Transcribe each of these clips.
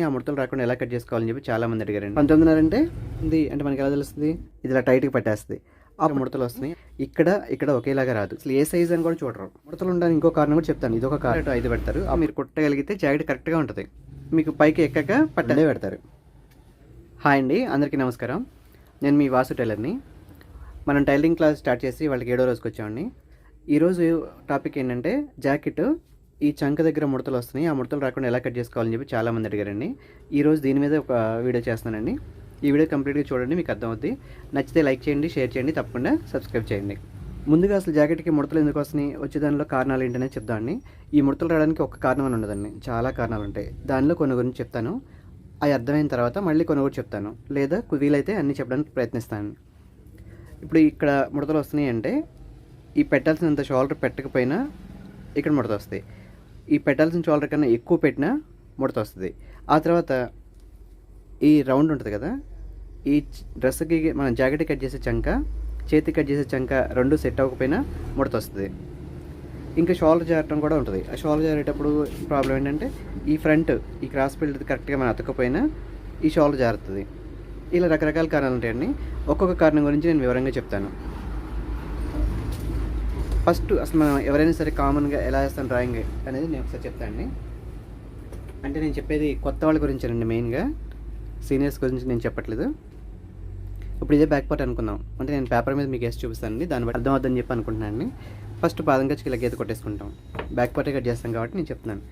ఆ ముడతలు రాకుండా ఎలా కట్ చేసుకోవాలని చెప్పి చాలామంది అడిగారండి. 19.5 అంటే ఇది మనకి ఎలా తెలుస్తుంది? ఇది ఇలా టైట్గా పట్టేస్తుంది. ఆ ముడతలు వస్తున్నాయి. ఇక్కడ ఒకేలాగా రాదు. అసలు ఏ సైజ్ అని కూడా చూడరు. ముడతలు ఉండడానికి ఇంకో కారణం కూడా చెప్తాను. ఇది ఒక కారణం. 5 పెడతారు. మీరు కుట్టగలిగితే జాకెట్ కరెక్ట్గా ఉంటుంది. మీకు పైకి ఎక్కక పట్టలే పెడతారు. హాయ్ అండి, అందరికీ నమస్కారం. నేను మీ వాసు టైలర్ని. మనం టైలరింగ్ క్లాస్ స్టార్ట్ చేసి వాళ్ళకి 7వ రోజుకి వచ్చామండి. ఈరోజు టాపిక్ ఏంటంటే జాకెట్ ఈ చంక దగ్గర ముడతలు వస్తున్నాయి. ఆ ముడతలు రాకుండా ఎలా కట్ చేసుకోవాలని చెప్పి చాలామంది అడిగారండి. ఈరోజు దీని మీద ఒక వీడియో చేస్తున్నానండి. ఈ వీడియో కంప్లీట్గా చూడండి, మీకు అర్థమవుద్ది. నచ్చితే లైక్ చేయండి, షేర్ చేయండి, తప్పకుండా సబ్స్క్రైబ్ చేయండి. ముందుగా అసలు జాకెట్కి ముడతలు ఎందుకు వస్తున్నాయి, వచ్చే దానిలో కారణాలు ఏంటనే చెప్తామండి. ఈ ముడతలు రావడానికి ఒక కారణం అని ఉండదండి, చాలా కారణాలు ఉంటాయి. దానిలో కొన్ని గురించి చెప్తాను. అవి అర్థమైన తర్వాత మళ్ళీ కొన్ని కూడా చెప్తాను, లేదా వీలైతే అన్నీ చెప్పడానికి ప్రయత్నిస్తాను. ఇప్పుడు ఇక్కడ ముడతలు వస్తున్నాయి అంటే ఈ పెట్టాల్సినంత షోల్డర్ పెట్టకపోయినా ఇక్కడ ముడత వస్తాయి. ఈ పెట్టాల్సిన షోల్డర్ కన్నా ఎక్కువ పెట్టినా ముడత వస్తుంది. ఆ తర్వాత ఈ రౌండ్ ఉంటుంది కదా, ఈ డ్రెస్కి మనం జాకెట్ కట్ చేసే చంక, చేతికి కట్ చేసే చంక రెండు సెట్ అవ్వకపోయినా ముడత వస్తుంది. ఇంకా షోల్డర్ జారటం కూడా ఉంటుంది. ఆ షోల్డర్ జారేటప్పుడు ప్రాబ్లం ఏంటంటే ఈ ఫ్రంట్ ఈ క్రాస్ బెల్ట్ కరెక్ట్గా మనం అతకపోయినా ఈ షోల్డర్ జారుతుంది. ఇలా రకరకాల కారణాలు ఉంటాయండి. ఒక్కొక్క కారణం గురించి నేను వివరంగా చెప్తాను. ఫస్ట్ అసలు మనం ఎవరైనా సరే కామన్గా ఎలా చేస్తాను డ్రాయింగ్ అనేది నేను ఒకసారి చెప్తానండి. అంటే నేను చెప్పేది కొత్త వాళ్ళ గురించేనండి, మెయిన్గా సీనియర్స్ గురించి నేను చెప్పట్లేదు. ఇప్పుడు ఇదే బ్యాక్ పార్ట్ అనుకుందాం. అంటే నేను పేపర్ మీద మీకు వేసి చూపిస్తానండి, దాన్ని బట్టి అర్థం అవుతుందని చెప్పి అనుకుంటున్నాను. ఫస్ట్ పాదం ఖర్చుకి ఇలా గీత కొట్టేసుకుంటాం. బ్యాక్ పార్టే కట్ చేస్తాం కాబట్టి నేను చెప్తున్నాను.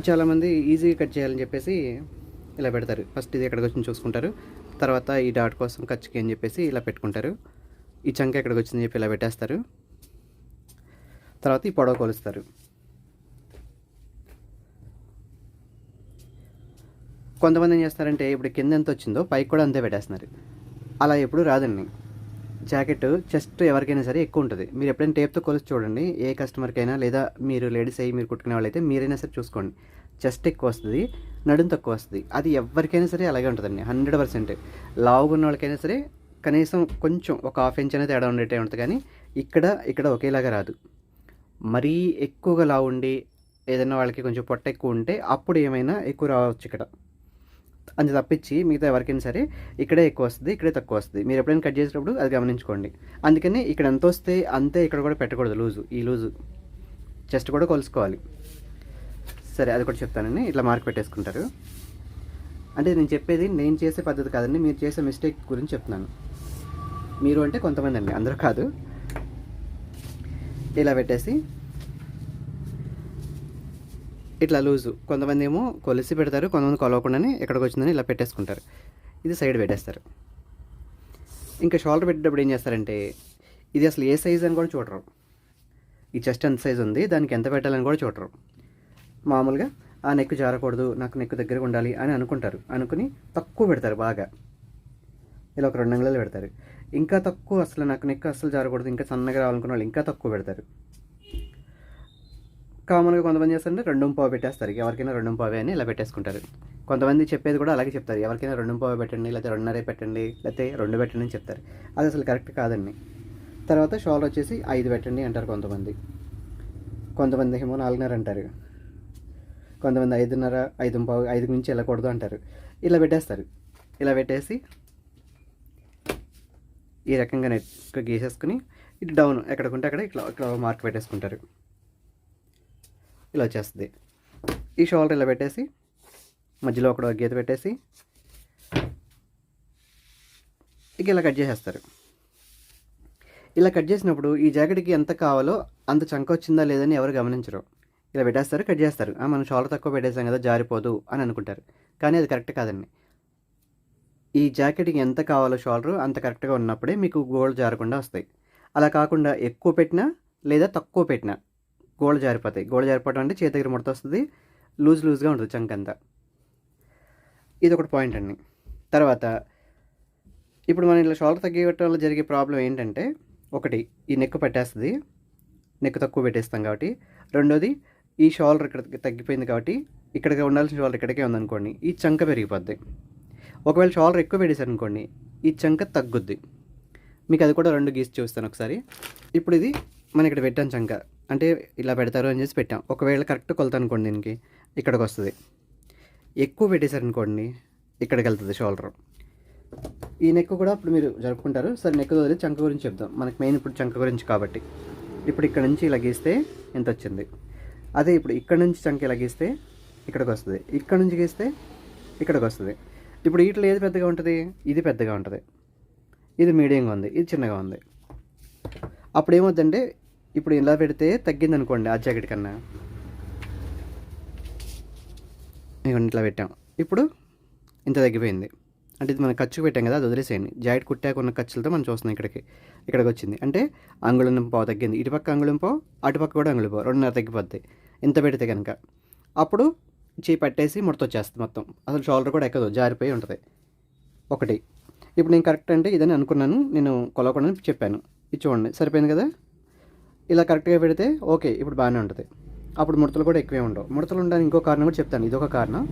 చాలామంది ఈజీగా కట్ చేయాలని చెప్పేసి ఇలా పెడతారు. ఫస్ట్ ఇది ఎక్కడికి వచ్చి చూసుకుంటారు, తర్వాత ఈ డాట్ కోసం ఖర్చుకి అని చెప్పేసి ఇలా పెట్టుకుంటారు. ఈ చంక ఎక్కడికి వచ్చిందని చెప్పి ఇలా పెట్టేస్తారు. తర్వాత ఈ పొడవ కొలుస్తారు. కొంతమంది ఏం చేస్తారంటే ఇప్పుడు కింద ఎంత వచ్చిందో పైకి కూడా అంతే పెట్టేస్తున్నారు. అలా ఎప్పుడు రాదండి. జాకెట్ చెస్ట్ ఎవరికైనా సరే ఎక్కువ ఉంటుంది. మీరు ఎప్పుడైనా టేప్తో కొలిసి చూడండి, ఏ కస్టమర్కైనా, లేదా మీరు లేడీస్ అయ్యి మీరు కుట్టుకునే వాళ్ళైతే మీరైనా సరే చూసుకోండి. చెస్ట్ ఎక్కువ వస్తుంది, నడుము తక్కువ వస్తుంది. అది ఎవరికైనా సరే అలాగే ఉంటుందండి, 100%. లావుగా ఉన్న వాళ్ళకైనా సరే కనీసం కొంచెం ఒక 1/2 ఇంచ్ అనేది తేడా ఉండేటే ఉంటుంది. కానీ ఇక్కడ ఒకేలాగా రాదు. మరీ ఎక్కువగా లావు ఉండి ఏదైనా వాళ్ళకి కొంచెం పొట్ట ఎక్కువ ఉంటే అప్పుడు ఏమైనా ఎక్కువ రావచ్చు ఇక్కడ. అంత తప్పించి మిగతా ఎవరికైనా సరే ఇక్కడే ఎక్కువ వస్తుంది, ఇక్కడే తక్కువ వస్తుంది. మీరు ఎప్పుడైనా కట్ చేసేటప్పుడు అది గమనించుకోండి. అందుకని ఇక్కడ ఎంత వస్తే అంతే ఇక్కడ కూడా పెట్టకూడదు. ఈ లూజు చెస్ట్ కూడా కొలుసుకోవాలి. సరే, అది కూడా చెప్తానండి. ఇట్లా మార్క్ పెట్టేసుకుంటారు. అంటే నేను చెప్పేది నేను చేసే పద్ధతి కాదండి, మీరు చేసే మిస్టేక్ గురించి చెప్తున్నాను. మీరు అంటే కొంతమంది అండి, అందరూ కాదు. ఇలా పెట్టేసి ఇట్లా లూజు, కొంతమంది ఏమో కొలిసి పెడతారు, కొంతమంది కొలవకుండానే ఎక్కడికి వచ్చిందని ఇలా పెట్టేసుకుంటారు. ఇది సైడ్ పెట్టేస్తారు. ఇంకా షోల్డర్ పెట్టేటప్పుడు ఏం చేస్తారంటే ఇది అసలు ఏ సైజ్ అని కూడా చూడరు. ఈ చెస్ట్ ఎంత సైజ్ ఉంది, దానికి ఎంత పెట్టాలని కూడా చూడరు. మామూలుగా ఆ నెక్ జారకూడదు, నాకు నెక్ దగ్గరగా ఉండాలి అని అనుకుంటారు. అనుకుని తక్కువ పెడతారు బాగా. ఇలా ఒక 2 అంగుళాలు పెడతారు. ఇంకా తక్కువ, అసలు నాకు నెక్ అసలు జారకూడదు, ఇంకా సన్నగా రావాలనుకున్న వాళ్ళు ఇంకా తక్కువ పెడతారు. కామన్గా కొంతమంది చేస్తారంటే 2.5 పెట్టేస్తారు. ఎవరికైనా 2.5 అని ఇలా పెట్టేసుకుంటారు. కొంతమంది చెప్పేది కూడా అలాగే చెప్తారు, ఎవరికైనా 2.5 పెట్టండి, లేకపోతే 2.5 పెట్టండి, లేకపోతే 2 పెట్టండి అని చెప్తారు. అది అసలు కరెక్ట్ కాదండి. తర్వాత షోల్డర్ వచ్చేసి 5 పెట్టండి అంటారు కొంతమంది. కొంతమంది ఏమో 4.5 అంటారు. కొంతమంది 5.5, 5.5, 5 నుంచి వెళ్ళకూడదు అంటారు. ఇలా పెట్టేస్తారు. ఇలా పెట్టేసి ఈ రకంగా నెక్ గీసేసుకుని ఇటు డౌన్ ఎక్కడికుంటే అక్కడ ఇట్లా మార్క్ పెట్టేసుకుంటారు. ఇలా వచ్చేస్తుంది. ఈ షోల్డర్ ఇలా పెట్టేసి మధ్యలో ఒక గీత పెట్టేసి ఇక ఇలా కట్ చేసేస్తారు. ఇలా కట్ చేసినప్పుడు ఈ జాకెట్కి ఎంత కావాలో అంత చంక వచ్చిందా లేదని ఎవరు గమనించరు. ఇలా పెట్టేస్తారు, కట్ చేస్తారు. మనం షోల్డర్ తక్కువ పెట్టేసాం కదా, జారిపోదు అని అనుకుంటారు. కానీ అది కరెక్ట్ కాదండి. ఈ జాకెట్కి ఎంత కావాలో షోల్డర్ అంత కరెక్ట్గా ఉన్నప్పుడే మీకు గోల్డ్ జారకుండా వస్తాయి. అలా కాకుండా ఎక్కువ పెట్టినా లేదా తక్కువ పెట్టినా గోల్డ్ జారిపోతాయి. గోల్డ్ జారిపోవడం అంటే చేతి దగ్గర ముడత వస్తుంది, లూజ్గా ఉంటుంది చంక అంతా. ఇది ఒకటి పాయింట్ అండి. తర్వాత ఇప్పుడు మనం ఇలా షోల్డర్ తగ్గిపెట్టడం వల్ల జరిగే ప్రాబ్లం ఏంటంటే, ఒకటి ఈ నెక్ పట్టేస్తుంది, నెక్ తక్కువ పెట్టేస్తాం కాబట్టి. రెండోది ఈ షోల్డర్ ఇక్కడ తగ్గిపోయింది కాబట్టి ఇక్కడికి ఉండాల్సిన షోల్డర్ ఇక్కడికే ఉందనుకోండి, ఈ చంక పెరిగిపోద్ది. ఒకవేళ షోల్డర్ ఎక్కువ పెట్టేశారు అనుకోండి, ఈ చంక తగ్గుద్ది. మీకు అది కూడా 2 గీసి చూస్తాను ఒకసారి. ఇప్పుడు ఇది మనం ఇక్కడ పెట్టాను చంక, అంటే ఇలా పెడతారు అని చేసి పెట్టాం. ఒకవేళ కరెక్ట్ కొలత అనుకోండి దీనికి ఇక్కడికి వస్తుంది. ఎక్కువ పెట్టేశారనుకోండి ఇక్కడికి వెళ్తుంది షోల్డర్. ఈ నెక్ కూడా ఇప్పుడు మీరు జరుపుకుంటారు. సరే నెక్ వదిలి చంక గురించి చెప్దాం. మనకి మెయిన్ ఇప్పుడు చంక గురించి కాబట్టి ఇప్పుడు ఇక్కడ నుంచి ఇలా గీస్తే ఎంత వచ్చింది. అదే ఇప్పుడు ఇక్కడ నుంచి చంక ఇలా గీస్తే ఇక్కడికి వస్తుంది. ఇక్కడ నుంచి గీస్తే ఇక్కడికి వస్తుంది. ఇప్పుడు వీటిలో ఏది పెద్దగా ఉంటుంది? ఇది పెద్దగా ఉంటుంది. ఇది మీడియంగా ఉంది, ఇది చిన్నగా ఉంది. అప్పుడు ఏమవుతుందంటే ఇప్పుడు ఇలా పెడితే తగ్గింది అనుకోండి ఆ జాకెట్ కన్నా. ఇట్లా పెట్టాం, ఇప్పుడు ఇంత తగ్గిపోయింది. అంటే ఇది మనం ఖర్చుకు పెట్టాం కదా, అది వదిలేసేయండి. జాకెట్ కుట్టాక ఉన్న ఖర్చులతో మనం చూస్తున్నాం. ఇక్కడికి వచ్చింది అంటే అంగుళం పావు తగ్గింది. ఇటుపక్క అంగుళం పావు, అటుపక్క కూడా అంగుళం పావు, 2.5 తగ్గిపోద్ది ఇంత పెడితే కనుక. అప్పుడు చేయి పట్టేసి ముడతొచ్చేస్తుంది మొత్తం. అసలు షోల్డర్ కూడా ఎక్కదు, జారిపోయి ఉంటుంది. ఒకటి ఇప్పుడు నేను కరెక్ట్ అంటే ఇదని అనుకున్నాను, నేను కొలవకుండా చెప్పాను. ఇది చూడండి సరిపోయింది కదా. ఇలా కరెక్ట్గా పెడితే ఓకే, ఇప్పుడు బాగానే ఉంటుంది. అప్పుడు ముడతలు కూడా ఎక్కువే ఉండవు. ముడతలు ఉండడానికి ఇంకో కారణం కూడా చెప్తాను, ఇదొక కారణం.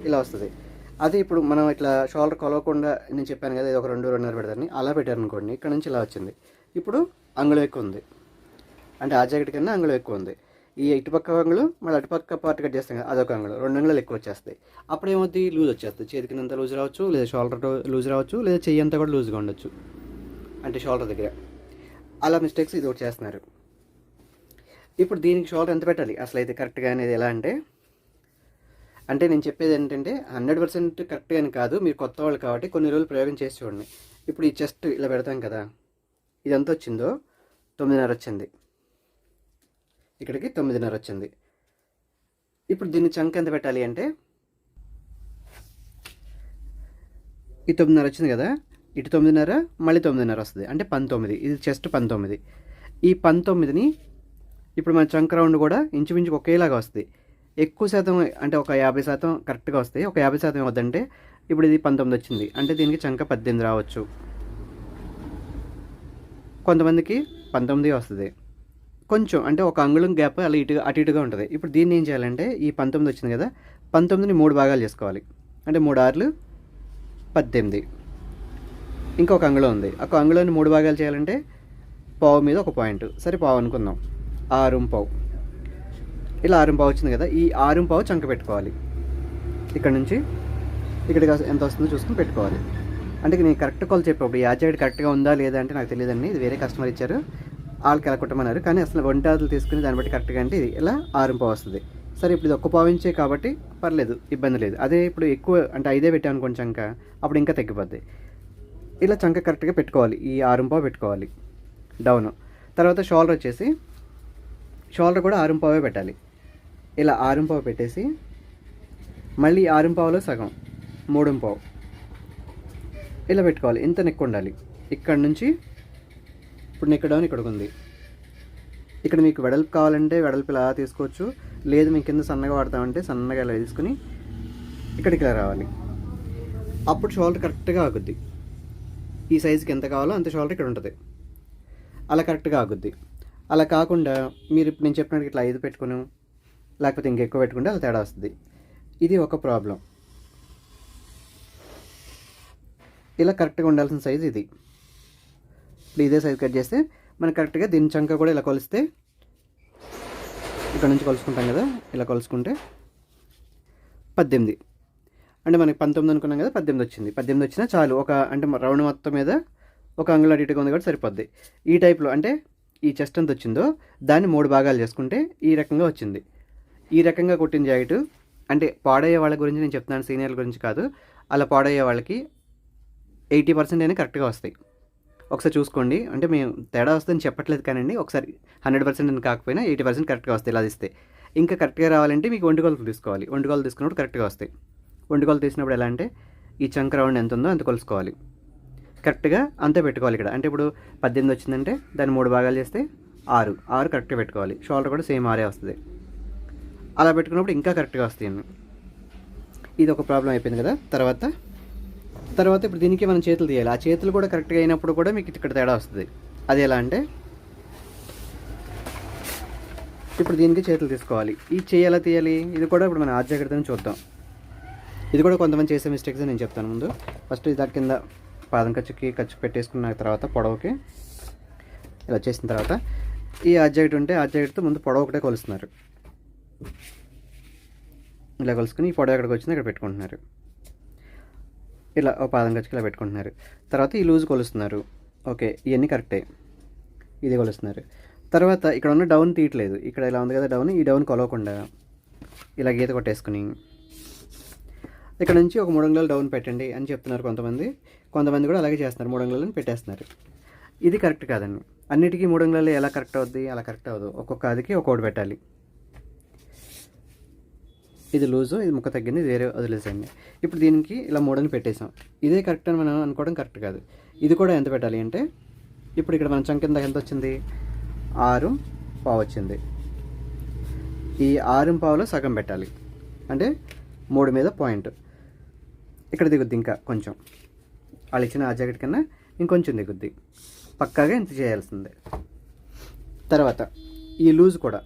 ఇలా వస్తుంది. అదే ఇప్పుడు మనం ఇట్లా షోల్డర్ కొలవకుండా నేను చెప్పాను కదా, ఇది ఒక 2.5 పెడతారని, అలా పెట్టారనుకోండి ఇక్కడ నుంచి ఇలా వచ్చింది. ఇప్పుడు అంగుళం ఎక్కువ ఉంది, అంటే ఆ జాకెట్ కన్నా అంగుళం ఎక్కువ ఉంది. ఈ ఇటుపక్క అంగుళం మళ్ళీ అటుపక్క పార్ట్ కట్ చేస్తాం కదా, అదొక అంగుళం, 2 అంగుళాలు ఎక్కువ వచ్చేస్తాయి. అప్పుడు ఏమవుతుంది? లూజ్ వచ్చేస్తుంది. చేతికినంత లూజ్ రావచ్చు, లేదా షోల్డర్ లూజ్ రావచ్చు, లేదా చెయ్యి అంతా కూడా లూజ్గా ఉండొచ్చు, అంటే షోల్డర్ దగ్గర. అలా మిస్టేక్స్ ఇది ఒకటి చేస్తున్నారు. ఇప్పుడు దీనికి షోల్డర్ ఎంత పెట్టాలి అసలు అయితే కరెక్ట్గా అనేది ఎలా అంటే నేను చెప్పేది ఏంటంటే 100% కరెక్ట్గా అని కాదు, మీరు కొత్త వాళ్ళు కాబట్టి కొన్ని రోజులు ప్రయోగం చేసి చూడండి. ఇప్పుడు ఈ చెస్ట్ ఇలా పెడతాం కదా, ఇది ఎంత వచ్చిందో 9.5 వచ్చింది, ఇక్కడికి 9.5 వచ్చింది. ఇప్పుడు దీన్ని చంక్ ఎంత పెట్టాలి అంటే ఈ 9.5 వచ్చింది కదా, ఇటు 9.5 మళ్ళీ 9.5 వస్తుంది, అంటే 19. ఇది చెస్ట్ 19. ఈ 19ని ఇప్పుడు మన చంక్ రౌండ్ కూడా ఇంచుమించు ఒకేలాగా వస్తుంది. ఎక్కువ శాతం అంటే ఒక 50% కరెక్ట్గా వస్తాయి. ఒక 50% వద్దంటే ఇప్పుడు ఇది 19 వచ్చింది, అంటే దీనికి చంక 18 రావచ్చు. కొంతమందికి 19 వస్తుంది. కొంచెం అంటే ఒక అంగుళం గ్యాప్ అలా అటు ఇటుగా ఉంటుంది. ఇప్పుడు దీన్ని ఏం చేయాలంటే ఈ 19 వచ్చింది కదా, 19ని 3 భాగాలు చేసుకోవాలి. అంటే 3 6 18. ఇంకొక అంగుళం ఉంది, ఒక అంగుళాన్ని 3 భాగాలు చేయాలంటే పావు మీద ఒక పాయింట్, సరే పావు అనుకుందాం, 6 ఇలా 6 వచ్చింది కదా, ఈ 6 చంక పెట్టుకోవాలి. ఇక్కడ నుంచి ఇక్కడికి ఎంత వస్తుందో చూసుకుని పెట్టుకోవాలి. అంటే నేను కరెక్ట్ కాల్ చెప్పేప్పుడు ఈ జాకెట్ కరెక్ట్గా ఉందా లేదా అంటే నాకు తెలియదండి, ఇది వేరే కస్టమర్ ఇచ్చారు, వాళ్ళకి ఎలా కుట్టమన్నారు. కానీ అసలు వంటలు తీసుకుని దాన్ని బట్టి కరెక్ట్గా అంటే ఇది ఇలా 6 వస్తుంది. సరే ఇప్పుడు ఇది ఒక్క పావు ఇంచే కాబట్టి పర్లేదు, ఇబ్బంది లేదు. అదే ఇప్పుడు ఎక్కువ అంటే 5 పెట్టాను అనుకోండి చంక, అప్పుడు ఇంకా తగ్గిపోద్ది. ఇలా చంక కరెక్ట్గా పెట్టుకోవాలి, ఈ 6 పెట్టుకోవాలి డౌన్. తర్వాత షోల్డర్ వచ్చేసి షోల్డర్ కూడా 6 పెట్టాలి. ఇలా 6 పెట్టేసి మళ్ళీ 6 సగం 3 ఇలా పెట్టుకోవాలి. ఇంత నెక్ ఉండాలి. ఇక్కడ నుంచి ఇప్పుడు నెక్ డౌన్ ఇక్కడికి ఉంది. ఇక్కడ మీకు వెడల్పు కావాలంటే వెడల్పు ఇలా తీసుకోవచ్చు, లేదు మీకు కింద సన్నగా వాడతామంటే సన్నగా ఇలా తీసుకుని ఇక్కడికి ఇలా రావాలి. అప్పుడు షోల్డర్ కరెక్ట్గా ఆగుద్ది. ఈ సైజుకి ఎంత కావాలో అంత షోల్డర్ ఇక్కడ ఉంటుంది, అలా కరెక్ట్గా ఆగుద్ది. అలా కాకుండా మీరు ఇప్పుడు నేను చెప్పినట్టు ఇట్లా 5 పెట్టుకుని లేకపోతే ఇంకెక్కువ పెట్టుకుంటే అలా తేడా వస్తుంది. ఇది ఒక ప్రాబ్లం. ఇలా కరెక్ట్గా ఉండాల్సిన సైజు ఇది. ఇప్పుడు ఇదే సైజు కట్ చేస్తే మనకి కరెక్ట్గా దీని చంక కూడా ఇలా కొలిస్తే ఇక్కడ నుంచి కొలుసుకుంటాం కదా, ఇలా కొలుసుకుంటే 18. అంటే మనకి 19 అనుకున్నాం కదా, 18 వచ్చింది. 18 వచ్చినా చాలు. ఒక అంటే రౌండ్ మొత్తం మీద ఒక అంగుళం అటు ఇటుగా ఉంది కాబట్టి సరిపోద్ది. ఈ టైప్లో అంటే ఈ చెస్ట్ ఎంత వచ్చిందో దాన్ని 3 భాగాలు చేసుకుంటే ఈ రకంగా వచ్చింది. ఈ రకంగా కుట్టిన జాకెట్ అంటే పాడయ్యే వాళ్ళ గురించి నేను చెప్తున్నాను, సీనియర్ల గురించి కాదు. అలా పాడయ్యే వాళ్ళకి 80% అయినా కరెక్ట్గా వస్తాయి. ఒకసారి చూసుకోండి. అంటే మేము తేడా వస్తుందని చెప్పట్లేదు కానండి, ఒకసారి 100% అని కాకపోయినా 80% కరెక్ట్గా వస్తాయి ఇలా ఇస్తే. ఇంకా కరెక్ట్గా రావాలంటే మీకు ఒంటికొలతలు తీసుకోవాలి. ఒంటికొలతలు తీసుకున్నప్పుడు కరెక్ట్గా వస్తాయి. ఒంటికొలతలు తీసినప్పుడు ఎలా అంటే ఈ చంక రౌండ్ ఎంత ఉందో అంత కొలుసుకోవాలి, కరెక్ట్గా అంతే పెట్టుకోవాలి. ఇక్కడ అంటే ఇప్పుడు 18 వచ్చిందంటే దాన్ని 3 భాగాలు చేస్తే 6 కరెక్ట్గా పెట్టుకోవాలి. షోల్డర్ కూడా సేమ్ 6 వస్తుంది. అలా పెట్టుకున్నప్పుడు ఇంకా కరెక్ట్గా వస్తాయి. ఇది ఒక ప్రాబ్లం అయిపోయింది కదా. తర్వాత ఇప్పుడు దీనికి మనం చేతులు తీయాలి. ఆ చేతులు కూడా కరెక్ట్గా అయినప్పుడు కూడా మీకు ఇక్కడ తేడా వస్తుంది. అది ఎలా అంటే ఇప్పుడు దీనికి చేతులు తీసుకోవాలి. ఈ చేయి ఎలా తీయాలి ఇది కూడా ఇప్పుడు మనం జాగ్రత్తగా చూద్దాం. ఇది కూడా కొంతమంది చేసే మిస్టేక్స్ నేను చెప్తాను ముందు. ఫస్ట్ దాని కింద పాదం ఖర్చు పెట్టేసుకున్న తర్వాత పొడవుకి ఇలా చేసిన తర్వాత ఈ ఆ జాకెట్ ఉంటే ఆ జాకెట్తో ముందు పొడవు ఒకటే కొలుస్తున్నారు. ఇలా కొలుసుకుని ఈ పొడవు ఎక్కడికి వచ్చిందో ఇక్కడ పెట్టుకుంటున్నారు. ఇలా ఒక పాదం ఖర్చుకి ఇలా పెట్టుకుంటున్నారు. తర్వాత ఈ లూజ్ కొలుస్తున్నారు. ఓకే, ఇవన్నీ కరెక్టే. ఇది కొలుస్తున్నారు. తర్వాత ఇక్కడ ఉన్న డౌన్ తీయట్లేదు. ఇక్కడ ఇలా ఉంది కదా డౌన్, ఈ డౌన్ కొలవకుండా ఇలా గీత కొట్టేసుకుని ఇక్కడ నుంచి ఒక 3 అంగుళాలు డౌన్ పెట్టండి అని చెప్తున్నారు కొంతమంది. కొంతమంది కూడా అలాగే చేస్తున్నారు, 3 అంగుళాలను పెట్టేస్తున్నారు. ఇది కరెక్ట్ కాదండి. అన్నిటికీ 3 అంగుళాలు ఎలా కరెక్ట్ అవుద్ది? అలా కరెక్ట్ అవ్వదు. ఒక్కొక్క అదికి ఒక్కొక్కటి పెట్టాలి. ఇది లూజు, ఇది ముక్క తగ్గింది, ఇది వేరే వదిలేసండి. ఇప్పుడు దీనికి ఇలా 3 అని పెట్టేసాం. ఇదే కరెక్ట్ అని మనం అనుకోవడం కరెక్ట్ కాదు. ఇది కూడా ఎంత పెట్టాలి అంటే, ఇప్పుడు ఇక్కడ మన చంక కింద ఎంత వచ్చింది? 6.25 వచ్చింది. ఈ 6.25లో సగం పెట్టాలి. అంటే 3 మీద పాయింట్ ఇక్కడ దిగుద్ది. ఇంకా కొంచెం వాళ్ళు ఇచ్చిన ఆ జాకెట్ కన్నా ఇంకొంచెం దిగుద్ది. పక్కాగా ఇంత చేయాల్సిందే. తర్వాత ఈ లూజ్ కూడా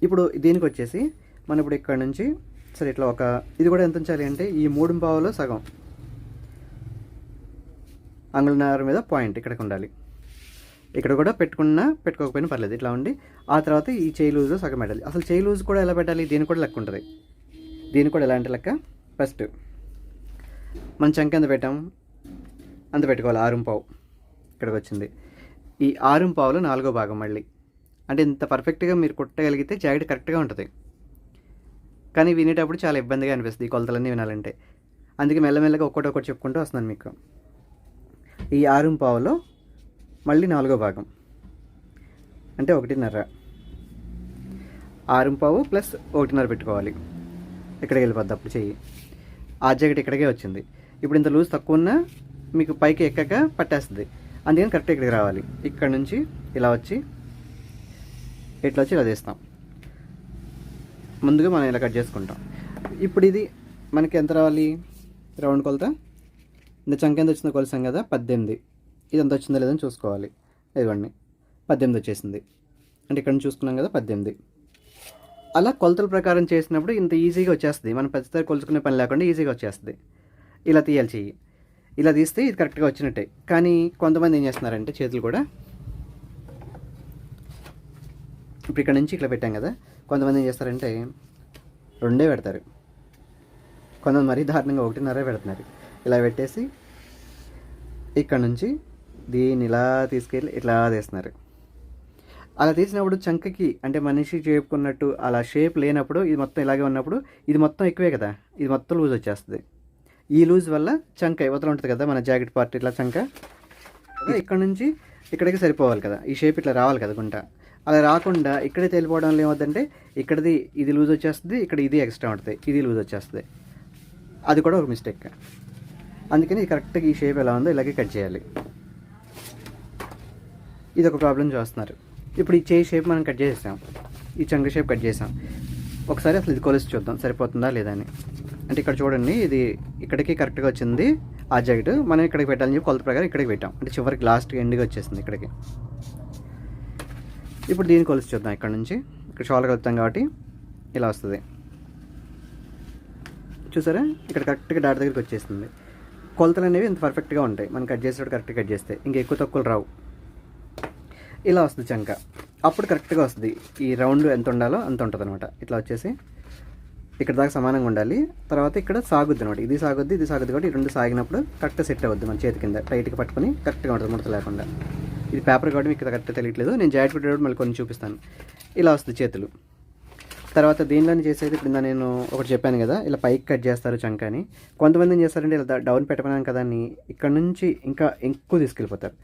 ఇప్పుడు దీనికి వచ్చేసి మనం ఇప్పుడు ఇక్కడ నుంచి సరే ఇట్లా ఒక ఇది కూడా ఎంత ఉంచాలి అంటే ఈ 3.25లో సగం అంగుళన్నర మీద పాయింట్ ఇక్కడికి ఉండాలి. ఇక్కడ కూడా పెట్టుకోకపోయినా పర్లేదు, ఇట్లా ఉండి ఆ తర్వాత ఈ చేయి లూజ్లో సగం పెట్టాలి. అసలు చేయి లూజ్ కూడా ఎలా పెట్టాలి? దీనికి కూడా లెక్క ఉంటుంది. దీనికి కూడా ఎలాంటి లెక్క? ఫస్ట్ మన చంక ఎంత పెట్టాం అంత పెట్టుకోవాలి. 6.25 ఇక్కడికి వచ్చింది. ఈ 6.25లో 4వ భాగం మళ్ళీ. అంటే ఇంత పర్ఫెక్ట్గా మీరు కుట్టగలిగితే జాకెట్ కరెక్ట్గా ఉంటుంది. కానీ వినేటప్పుడు చాలా ఇబ్బందిగా అనిపిస్తుంది ఈ కొలతలన్నీ వినాలంటే. అందుకే మెల్లమెల్లగా ఒక్కొక్కటి చెప్పుకుంటూ వస్తున్నాను మీకు. ఈ 6.25లో మళ్ళీ 4వ భాగం అంటే 1.5. 6.25 ప్లస్ 1.5 పెట్టుకోవాలి. ఇక్కడికి వెళ్ళిపోద్ది అప్పుడు చెయ్యి. ఆ జాకెట్ ఇక్కడికే వచ్చింది. ఇప్పుడు ఇంత లూజ్ తక్కువ ఉన్నా మీకు పైకి ఎక్కక పట్టేస్తుంది. అందుకని కరెక్ట్ ఇక్కడికి రావాలి. ఇక్కడ నుంచి ఇలా వచ్చి ఇట్లా వచ్చి ఇలా తీస్తాం. ముందుగా మనం ఇలా కట్ చేసుకుంటాం. ఇప్పుడు ఇది మనకి ఎంత రావాలి? రౌండ్ కొలత ఇంత చంక ఎంత వచ్చిందో కొలిసాం కదా, 18. ఇది ఎంత వచ్చిందో లేదని చూసుకోవాలి. ఇదిగోండి 18 వచ్చేసింది. అంటే ఇక్కడ నుంచి చూసుకున్నాం కదా 18. అలా కొలతల ప్రకారం చేసినప్పుడు ఇంత ఈజీగా వచ్చేస్తుంది. మనం పెద్దసారి కొలుచుకునే పని లేకుండా ఈజీగా వచ్చేస్తుంది. ఇలా తీయాలి చెయ్యి. ఇలా తీస్తే ఇది కరెక్ట్గా వచ్చినట్టే. కానీ కొంతమంది ఏం చేస్తున్నారంటే చేతులు కూడా ఇప్పుడు ఇక్కడ నుంచి ఇట్లా పెట్టాం కదా, కొంతమంది ఏం చేస్తారంటే 2 పెడతారు. కొంతమంది మరీ దారుణంగా 1.5 పెడుతున్నారు. ఇలా పెట్టేసి ఇక్కడ నుంచి దీన్ని ఇలా తీసుకెళ్ళి ఇట్లా తీస్తున్నారు. అలా తీసినప్పుడు చంకకి అంటే మనిషి చెప్పుకున్నట్టు అలా షేప్ లేనప్పుడు ఇది మొత్తం ఇలాగే ఉన్నప్పుడు ఇది మొత్తం ఎక్కువే కదా, ఇది మొత్తం లూజ్ వచ్చేస్తుంది. ఈ లూజ్ వల్ల చంక ఇవతల ఉంటుంది కదా మన జాకెట్ పార్ట్, ఇట్లా చంక ఇక్కడ నుంచి ఇక్కడికి సరిపోవాలి కదా, ఈ షేప్ ఇట్లా రావాలి కదా గుంట. అలా రాకుండా ఇక్కడే తేలిపోవడం వల్ల ఏమవుతుందంటే ఇక్కడిది ఇది లూజ్ వచ్చేస్తుంది, ఇక్కడ ఇది ఎక్స్ట్రా ఉంటుంది, ఇది లూజ్ వచ్చేస్తుంది. అది కూడా ఒక మిస్టేక్. అందుకని కరెక్ట్గా ఈ షేప్ ఎలా ఉందో ఇలాగే కట్ చేయాలి. ఇది ఒక ప్రాబ్లం చూస్తున్నారు. ఇప్పుడు ఈ చేయి షేప్ మనం కట్ చేసాం, ఈ చంక షేప్ కట్ చేసాం. ఒకసారి అసలు ఇది కొలిసి చూద్దాం సరిపోతుందా లేదా అని. అంటే ఇక్కడ చూడండి, ఇది ఇక్కడికి కరెక్ట్గా వచ్చింది ఆ జాకెట్. మనం ఇక్కడికి పెట్టాలని చెప్పి కొలత ప్రకారం ఇక్కడికి పెట్టాం. అంటే చివరికి లాస్ట్ ఎండ్గా వచ్చేసింది ఇక్కడికి. ఇప్పుడు దీన్ని కొలిసి చూద్దాం. ఇక్కడ నుంచి ఇక్కడ షోల్డర్ కలుపుతాం కాబట్టి ఇలా వస్తుంది. చూసారా, ఇక్కడ కరెక్ట్గా డాట్ దగ్గరికి వచ్చేస్తుంది. కొలతలు అనేవి ఇంత పర్ఫెక్ట్గా ఉంటాయి మనం కట్ చేసేటప్పుడు. కరెక్ట్గా కట్ చేస్తే ఇంకా ఎక్కువ తక్కువలు రావు. ఇలా వస్తుంది చంక. అప్పుడు కరెక్ట్గా వస్తుంది. ఈ రౌండ్ ఎంత ఉండాలో అంత ఉంటుంది అనమాట. ఇట్లా వచ్చేసి ఇక్కడ దాకా సమానంగా ఉండాలి. తర్వాత ఇక్కడ సాగుద్ది అనమాట. ఇది సాగుద్ది, ఇది సాగుద్ది కాబట్టి ఈ రెండు సాగినప్పుడు కరెక్ట్గా సెట్ అవుద్ది. మన చేతి కింద టైట్గా పట్టుకొని కరెక్ట్గా ఉంటుంది ముడత లేకుండా. ఇది పేపర్ కాబట్టి మీకు కరెక్ట్గా తెలియట్లేదు. నేను జాకెట్ పెట్టేటప్పుడు మళ్ళీ కొన్ని చూపిస్తాను. ఇలా వస్తుంది చేతులు. తర్వాత దీనిలోనే చేసేది ఇప్పుడు నేను ఒకటి చెప్పాను కదా, ఇలా పైకి కట్ చేస్తారు చంక అని. కొంతమంది ఏం చేస్తారంటే ఇలా డౌన్ పెట్టమన్నాను కదా అని ఇక్కడ నుంచి ఇంకా ఎక్కువ తీసుకెళ్ళిపోతారు.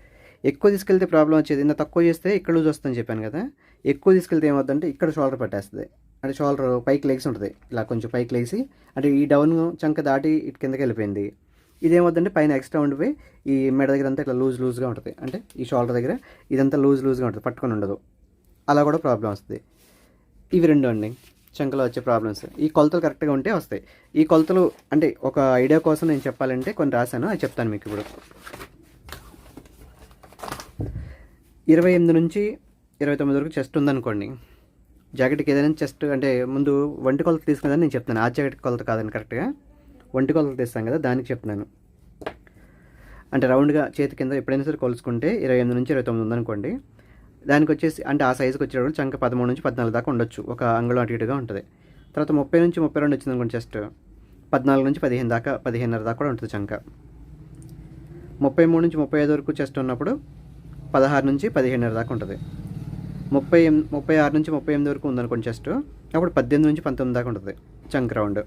ఎక్కువ తీసుకెళ్తే ప్రాబ్లం వచ్చేది. ఇంత తక్కువ చేస్తే ఇక్కడ లూజ్ వస్తుందని చెప్పాను కదా, ఎక్కువ తీసుకెళ్తే ఏమవుతుందంటే ఇక్కడ షోల్డర్ పట్టేస్తుంది. అంటే షోల్డర్ పైకి లెగ్స్ ఉంటుంది, ఇలా కొంచెం పైకి లేసి అంటే ఈ డౌన్ చంక దాటి ఇటు కిందకి వెళ్ళిపోయింది. ఇదేమవుతుందంటే పైన ఎక్స్ట్రా ఉండిపోయి ఈ మెడ దగ్గర అంతా ఇట్లా లూజ్గా ఉంటుంది. అంటే ఈ షోల్డర్ దగ్గర ఇదంతా లూజ్గా ఉంటుంది, పట్టుకొని ఉండదు. అలా కూడా ప్రాబ్లం వస్తుంది. ఇవి రెండు అండి చంకలో వచ్చే ప్రాబ్లమ్స్. ఈ కొలతలు కరెక్ట్గా ఉంటే వస్తాయి. ఈ కొలతలు అంటే ఒక ఐడియా కోసం నేను చెప్పాలంటే కొన్ని రాశాను, అది చెప్తాను మీకు ఇప్పుడు. 28 నుంచి 29 వరకు చెస్ట్ ఉందనుకోండి. జాకెట్కి ఏదైనా చెస్ట్ అంటే ముందు ఒంటి కొలత తీసుకునేదని నేను చెప్తాను. ఆ జాకెట్ కొలత కాదని కరెక్ట్గా ఒంటి కొలత తీస్తాను కదా, దానికి చెప్తున్నాను. అంటే రౌండ్గా చేతి కింద ఎప్పుడైనా సరే కొలుసుకుంటే 28 నుంచి 29 ఉందనుకోండి. దానికి వచ్చేసి అంటే ఆ సైజుకి వచ్చేటప్పుడు చంక 13 నుంచి 14 దాకా ఉండొచ్చు, ఒక అంగుళం అటు ఇటుగా ఉంటుంది. తర్వాత 30 నుంచి 32 వచ్చింది అనుకోండి చెస్ట్, 14 నుంచి 15 దాకా 15.5 దాకా కూడా ఉంటుంది చంక. 33 నుంచి 35 వరకు చెస్ట్ ఉన్నప్పుడు 16 నుంచి 15.5 దాకా ఉంటుంది. 36 నుంచి 38 వరకు ఉందనుకోండి చెస్ట్, అప్పుడు 18 నుంచి 19 దాకా ఉంటుంది చంక్ రౌండ్.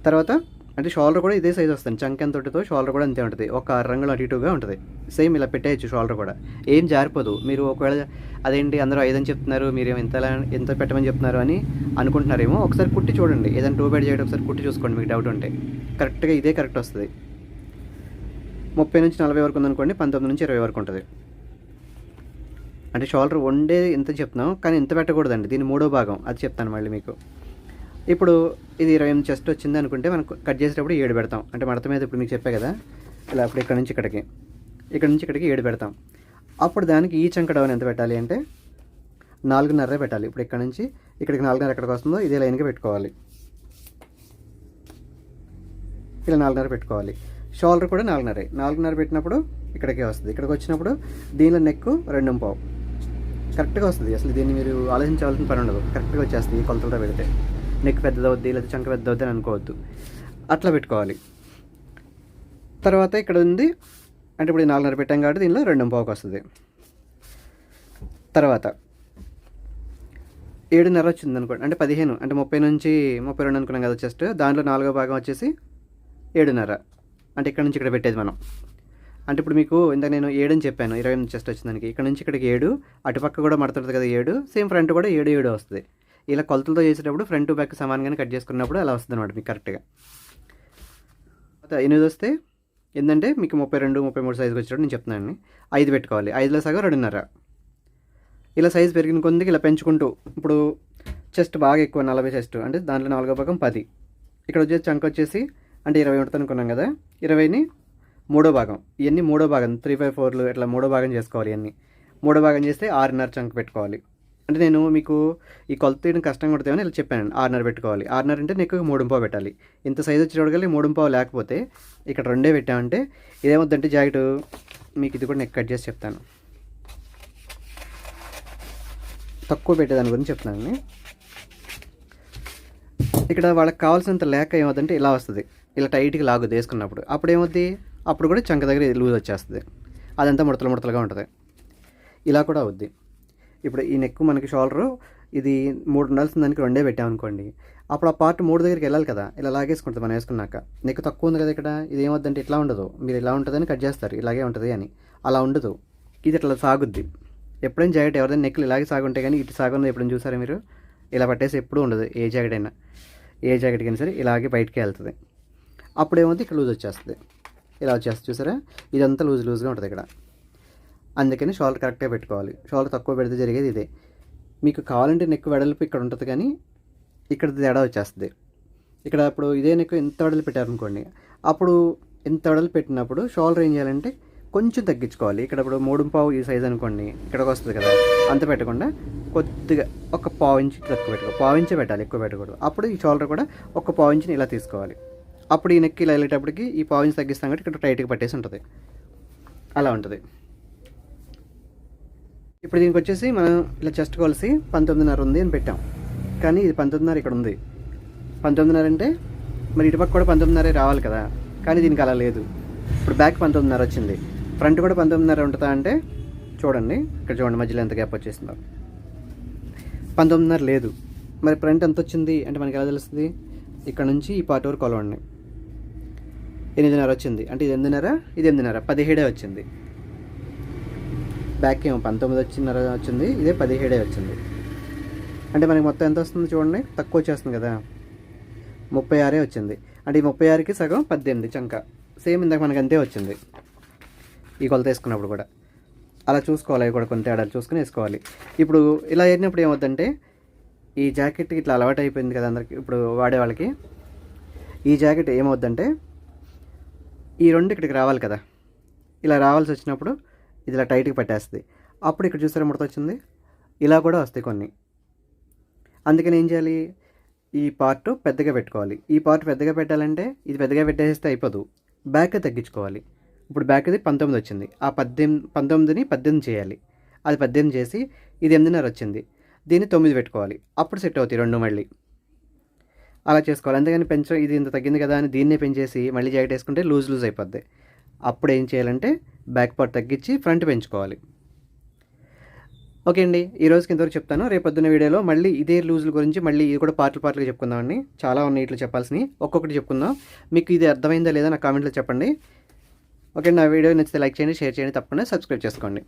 తర్వాత అంటే షోల్డర్ కూడా ఇదే సైజ్ వస్తుంది, చంక్ ఎంత ఉంటుందో షోల్డర్ కూడా అంతే ఉంటుంది, ఒక 6 రంగులు అటు ఇటుగా ఉంటుంది. సేమ్ ఇలా పెట్టేయచ్చు, షోల్డర్ కూడా ఏం జారిపోదు. మీరు ఒకవేళ అదేంటి అందరూ 5 అని చెప్తున్నారు, మీరు ఎంత పెట్టమని చెప్తున్నారు అని అనుకుంటున్నారేమో, ఒకసారి కుట్టి చూడండి. ఏదైనా 2 బెడ్ చేయడం ఒకసారి కుట్టి చూసుకోండి, మీకు డౌట్ ఉంటే. కరెక్ట్గా ఇదే కరెక్ట్ వస్తుంది. 30 నుంచి 40 వరకు ఉందనుకోండి, 19 నుంచి 20 వరకు ఉంటుంది. అంటే షోల్డర్ వండే ఎంత చెప్తున్నాం, కానీ ఎంత పెట్టకూడదండి, దీని 3వ భాగం అది చెప్తాను మళ్ళీ మీకు. ఇప్పుడు ఇది 28 చెస్ట్ వచ్చింది అనుకుంటే మనం కట్ చేసేటప్పుడు 7 పెడతాం. అంటే మడత మీద ఇప్పుడు మీకు చెప్పే కదా, ఇలా అప్పుడు ఇక్కడ నుంచి ఇక్కడికి 7 పెడతాం. అప్పుడు దానికి ఈ చంక డౌన్ ఎంత పెట్టాలి అంటే 4.5 పెట్టాలి. ఇప్పుడు ఇక్కడ నుంచి ఇక్కడికి 4.5 ఎక్కడికి వస్తుందో ఇదే లైన్గా పెట్టుకోవాలి, ఇలా 4.5 పెట్టుకోవాలి. షోల్డర్ కూడా 4.5 పెట్టినప్పుడు ఇక్కడికే వస్తుంది. ఇక్కడికి వచ్చినప్పుడు దీనిలో నెక్ 2.5 కరెక్ట్గా వస్తుంది. అసలు దీన్ని మీరు ఆలోచించవలసిన పని ఉండదు, కరెక్ట్గా వచ్చేస్తుంది ఈ కొలతలతో పెడితే. నెక్ పెద్దదవుద్ది లేదా చంక పెద్దదవుద్ది అని అనుకోవద్దు, అట్లా పెట్టుకోవాలి. తర్వాత ఇక్కడ ఉంది అంటే ఇప్పుడు 4.5 పెట్టాం కాబట్టి దీనిలో 2.5 వస్తుంది. తర్వాత 7.5 వచ్చింది అనుకోండి, అంటే 15 అంటే 30 నుంచి 32 అనుకున్నాం కదా చెస్ట్, దాంట్లో 4వ భాగం వచ్చేసి 7.5, అంటే ఇక్కడ నుంచి ఇక్కడ పెట్టేది మనం. అంటే ఇప్పుడు మీకు ఇందాక నేను 7 అని చెప్పాను, 28 చెస్ట్ వచ్చిందానికి, ఇక్కడ నుంచి ఇక్కడికి 7, అటుపక్క కూడా మడుతుంది కదా 7, సేమ్ ఫ్రంట్ కూడా 7 వస్తుంది. ఇలా కొలతలతో చేసేటప్పుడు ఫ్రంట్ బ్యాక్ సమానంగానే కట్ చేసుకున్నప్పుడు అలా వస్తుంది అనమాట మీకు కరెక్ట్గా. 8 వస్తే ఏంటంటే మీకు 32, 33 సైజుకి వచ్చేటప్పుడు నేను చెప్తున్నాను. 5 పెట్టుకోవాలి, 5లో సగం 2.5. ఇలా సైజు పెరిగిన కొద్దికి ఇలా పెంచుకుంటూ, ఇప్పుడు చెస్ట్ బాగా ఎక్కువ 40 చెస్ట్ అంటే దాంట్లో 4వ భాగం 10, ఇక్కడ వచ్చేసి చంక వచ్చేసి అంటే 20 ఉంటుంది అనుకున్నాం కదా, 20ని 3వ భాగం, ఇవన్నీ 3వ భాగం 3/4 ఇట్లా 3వ భాగం చేసుకోవాలి. ఇవన్నీ 3వ భాగం చేస్తే 6.5 చంక పెట్టుకోవాలి. అంటే నేను మీకు ఈ కొలత తీయడం కష్టంగా కొడతామని ఇలా చెప్పాను. 6.5 పెట్టుకోవాలి. 6.5 అంటే నెక్ 3.5 పెట్టాలి. ఇంత సైజు వచ్చేటోడికి 3.5 లేకపోతే ఇక్కడ 2 పెట్టామంటే ఇదేమొద్దంటే జాకెట్ మీకు ఇది కూడా నెక్ కట్ చేసి చెప్తాను, తక్కువ పెట్టేదాని గురించి చెప్తున్నాను. ఇక్కడ వాళ్ళకి కావాల్సినంత లేక ఏమవుతుందంటే ఇలా వస్తుంది, ఇలా టైట్గా లాగుద్ది వేసుకున్నప్పుడు. అప్పుడు ఏమవుద్ది, అప్పుడు కూడా చంక దగ్గర లూజ్ వచ్చేస్తుంది, అదంతా ముడతలుగా ఉంటుంది. ఇలా కూడా అవుద్ది. ఇప్పుడు ఈ నెక్ మనకి షోల్డరు ఇది 3 ఉండాల్సిన దానికి 2 పెట్టామనుకోండి, అప్పుడు ఆ పార్ట్ 3 దగ్గరికి వెళ్ళాలి కదా, ఇలా లాగేసుకుంటుంది మనం వేసుకున్నాక. నెక్ తక్కువ ఉంది కదా ఇక్కడ, ఇది ఏమవుద్దంటే ఇట్లా ఉండదు, మీరు ఇలా ఉంటుందని కట్ చేస్తారు, ఇలాగే ఉంటుంది అని. అలా ఉండదు, ఇది ఇట్లా సాగుద్ది. ఎప్పుడైనా జాకెట్ ఎవరైనా నెక్లు ఇలాగే సాగుంటాయి, కానీ ఇటు సాగున్నది ఎప్పుడైనా చూసారా మీరు? ఇలా పట్టేసి ఎప్పుడూ ఉండదు, ఏ జాకెట్ అయినా, ఏ జాకెట్కి అయినా సరే ఇలాగే బయటికి వెళ్తుంది. అప్పుడు ఏమవుతుంది, ఇక్కడ లూజ్ వచ్చేస్తుంది, ఇలా వచ్చేస్తుంది చూసారా, ఇదంతా లూజ్గా ఉంటుంది ఇక్కడ. అందుకని షోల్డర్ కరెక్ట్గా పెట్టుకోవాలి. షోల్డర్ తక్కువ పెడితే జరిగేది ఇదే. మీకు కావాలంటే నెక్ వెడల్పు ఇక్కడ ఉంటుంది, కానీ ఇక్కడ తేడా వచ్చేస్తుంది. ఇక్కడ ఇప్పుడు ఇదే నెక్ ఎంత వెడల్పు పెట్టారనుకోండి, అప్పుడు ఎంత వెడల్పు పెట్టినప్పుడు షోల్డర్ ఏం చేయాలంటే కొంచెం తగ్గించుకోవాలి. ఇక్కడ ఇప్పుడు 3.5 ఈ సైజ్ అనుకోండి, ఇక్కడికి వస్తుంది కదా, అంత పెట్టకుండా కొద్దిగా ఒక 1/4 ఇంచ్ తక్కువ పెట్టుకోవాలి. 1/4 ఇంచే పెట్టాలి, ఎక్కువ పెట్టకూడదు. అప్పుడు ఈ షోల్డర్ కూడా ఒక 1/4 ఇంచుని ఇలా తీసుకోవాలి. అప్పుడు ఈ నెక్ ఇలా వెళ్ళేటప్పటికి ఈ 1/4 ఇంచ్ తగ్గిస్తాం కాబట్టి ఇక్కడ టైట్గా పట్టేసి ఉంటుంది, అలా ఉంటుంది. ఇప్పుడు దీనికి వచ్చేసి మనం ఇలా చెస్ట్ కొలిసి 19.5 ఉంది అని పెట్టాం, కానీ ఇది 19.5 ఇక్కడ ఉంది. 19.5 అంటే మరి ఇటుపక్క కూడా 19.5 రావాలి కదా, కానీ దీనికి అలా లేదు. ఇప్పుడు బ్యాక్ 19.5 వచ్చింది, ఫ్రంట్ కూడా 19.5 ఉంటుందా అంటే చూడండి, ఇక్కడ చూడండి మధ్యలో ఎంత గ్యాప్ వచ్చేసిందో. 19.5 లేదు, మరి ఫ్రంట్ ఎంత వచ్చింది అంటే మనకి ఎలా తెలుస్తుంది? ఇక్కడ నుంచి ఈ పార్ట్ వరకు కొలవండి, 8.5 వచ్చింది. అంటే ఇది 8.5, ఇది 8.5, 17 వచ్చింది. బ్యాక్ ఏమో 19.5 వచ్చింది, ఇదే 17 వచ్చింది. అంటే మనకి మొత్తం ఎంత వస్తుంది చూడండి, తక్కువ వచ్చేస్తుంది కదా, 36 వచ్చింది. అంటే ఈ 36కి సగం 18 చంక, సేమ్ ఇందాక మనకి అంతే వచ్చింది ఈ కొలత వేసుకున్నప్పుడు కూడా. అలా చూసుకోవాలి, అవి కూడా కొన్ని తేడాలు చూసుకుని వేసుకోవాలి. ఇప్పుడు ఇలా వేసినప్పుడు ఏమవుతుందంటే ఈ జాకెట్కి ఇట్లా అలవాటు అయిపోయింది కదా అందరికి, ఇప్పుడు వాడే వాళ్ళకి ఈ జాకెట్ ఏమవుద్దంటే ఈ 2 ఇక్కడికి రావాలి కదా, ఇలా రావాల్సి వచ్చినప్పుడు ఇది ఇలా టైట్గా పట్టేస్తుంది. అప్పుడు ఇక్కడ చూసారా ముడత వచ్చింది, ఇలా కూడా వస్తాయి కొన్ని. అందుకని ఏం చేయాలి, ఈ పార్ట్ పెద్దగా పెట్టుకోవాలి. ఈ పార్ట్ పెద్దగా పెట్టాలంటే ఇది పెద్దగా పెట్టేస్తే అయిపోదు, బ్యాక్ తగ్గించుకోవాలి. ఇప్పుడు బ్యాక్ ఇది 19 వచ్చింది, ఆ 19ని 18 చేయాలి. అది 18 చేసి ఇది 8.5 వచ్చింది, దీన్ని 9 పెట్టుకోవాలి, అప్పుడు సెట్ అవుతాయి 2 మళ్ళీ. అలా చేసుకోవాలి. అంతేగాని ఇది ఇంత తగ్గింది కదా అని దీన్నే పెంచేసి మళ్ళీ జాకెట్ వేసుకుంటే లూజ్ అయిపోద్ది. అప్పుడు ఏం చేయాలంటే బ్యాక్ పార్ట్ తగ్గించి ఫ్రంట్ పెంచుకోవాలి. ఓకే అండి, ఈ రోజుకి ఇంతవరకు చెప్తాను. రేపొద్దున వీడియోలో మళ్ళీ ఇదే లూజుల గురించి మళ్ళీ ఇది కూడా పార్ట్లుగా చెప్పుకుందామండి. చాలా ఉన్నాయి ఇట్లా చెప్పాల్సినవి, ఒక్కొక్కటి చెప్పుకుందాం. మీకు ఇది అర్థమైందా లేదా నా కామెంట్లో చెప్పండి. ఓకే, నా వీడియో నచ్చితే లైక్ చేయండి, షేర్ చేయండి, తప్పకుండా సబ్స్క్రైబ్ చేసుకోండి.